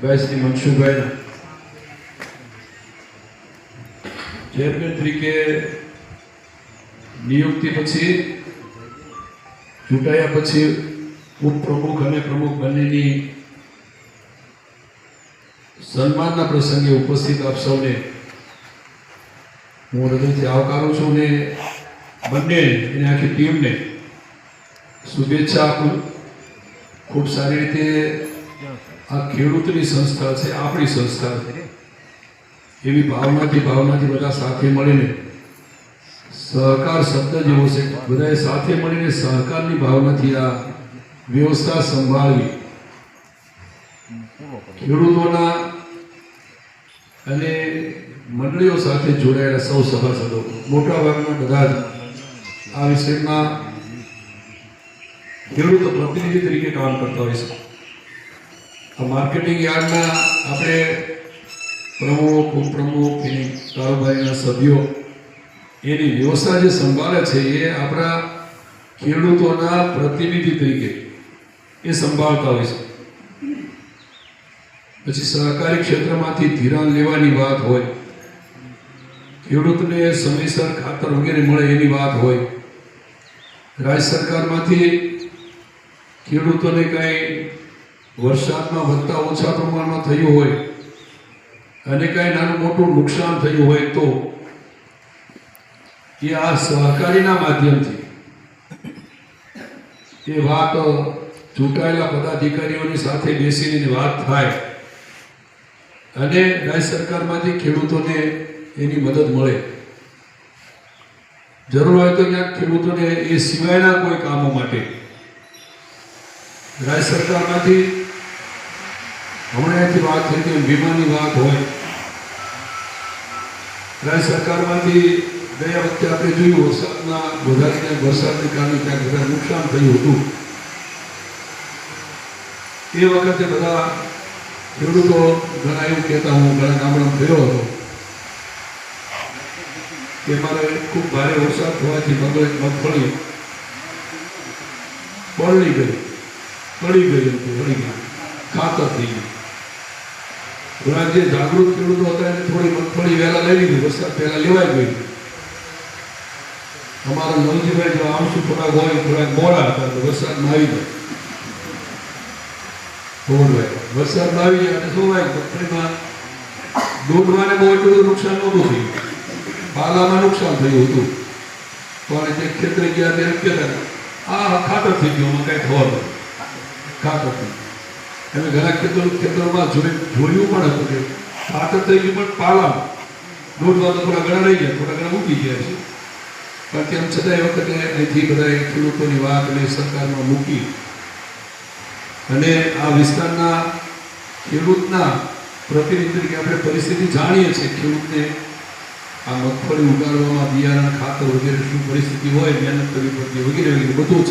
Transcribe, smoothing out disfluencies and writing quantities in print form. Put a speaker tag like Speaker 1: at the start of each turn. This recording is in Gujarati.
Speaker 1: ગાયશ્રી મનસુખભાઈના ચેરમેન તરીકે નિયુક્તિ પછી ચૂંટાયા પછી ઉપપ્રમુખ અને પ્રમુખ બંનેની સન્માનના પ્રસંગે ઉપસ્થિત આપ સૌને હું હૃદયથી આવકારું છું અને બંને અને આખી ટીમને શુભેચ્છા આપું. ખૂબ સારી રીતે આ ખેડૂતની સંસ્થા છે, આપણી સંસ્થા છે, એવી ભાવનાથી બધા સાથે મળીને સહકાર શબ્દ જેવો છે, બધાએ સાથે મળીને સહકારની ભાવનાથી આ વ્યવસ્થા સંભાળવી. ખેડૂતોના અને મંડળીઓ સાથે જોડાયેલા સૌ સભાસદો મોટાભાગના બધા જ આ વિષયમાં ખેડૂત પ્રતિનિધિ તરીકે કામ કરતા હોય છે. આ માર્કેટિંગ યાર્ડના આપણે પ્રમુખ ઉપપ્રમુખ એની કારોબારીના સભ્યો એની વ્યવસ્થા જે સંભાળે છે એ આપણા ખેડૂતોના પ્રતિનિધિ તરીકે એ સંભાળતા હોય છે. પછી સહકારી ક્ષેત્રમાંથી ધિરાણ લેવાની વાત હોય, ખેડૂતને સમયસર ખાતર વગેરે મળે એની વાત હોય, રાજ્ય સરકારમાંથી ખેડૂતોને કંઈ વરસાદમાં વધતા ઓછા પ્રમાણમાં થયું હોય અને કંઈ નાનું મોટું નુકસાન થયું હોય તો એ આ સહકારીના માધ્યમથી એ વાત ચૂંટાયેલા પદાધિકારીઓની સાથે બેસીને વાત થાય અને રાજ્ય સરકારમાંથી ખેડૂતોને એની મદદ મળે. જરૂર હોય તો ક્યાંક ખેડૂતોને એ સિવાયના કોઈ કામો માટે રાજ્ય સરકારમાંથી હમણાંથી વાત થઈ કે વીમાની વાત હોય, રાજ્ય સરકારમાંથી ગયા વખતે આપણે જોયું વરસાદના વધારે વરસાદને કારણે ક્યાંક બધા નુકસાન થયું હતું. એ વખતે બધા ખેડૂતો ઘણા એવું કહેતા, હું ઘણા ગામડામાં ગયો હતો કે મારે ખૂબ ભારે વરસાદ થવાથી મગફળી બળી ગઈ ખાતર થઈ ગયું. ઘણા જે જાગૃત ખેડૂતો હતા એને થોડી મગફળી વહેલા લઈ લીધી, વરસાદ પહેલા લેવાઈ ગઈ. અમારા નવજીભાઈ જો આમસુ થોડાક હોય થોડાક મોડા હતા તો વરસાદમાં આવી ગયા. વરસાદમાં આવી ગયા અને શું હોય મગફળીમાં દોડવાને બહુ એટલું નુકસાન નહોતું થયું, પાલામાં નુકસાન થયું હતું. પણ જે ખેતરે ગયા ત્યારે કહેતા આ ખાતર થઈ ગયું, અમે કાંઈ ખબર નથી ખાતર થઈ. અમે ઘણા ખેતરોમાં જોયું પણ હતું કે ખાતર થઈ ગયું પણ પાલામાં દોડવા તો થોડા ઘણા રહી ગયા, થોડા ઘણા મૂકી ગયા છે. પણ તેમ છતાં એ વખતે અહીંથી બધા ખેડૂતોની વાત અને સરકારમાં મૂકી અને આ વિસ્તારના ખેડૂતના પ્રતિનિધિ તરીકે આપણે પરિસ્થિતિ જાણીએ છીએ. ખેડૂતને આ મગફળી ઉગાડવામાં બિયારણ ખાતર વગેરે શું પરિસ્થિતિ હોય, મહેનત કરવી પડતી વગેરે બધું જ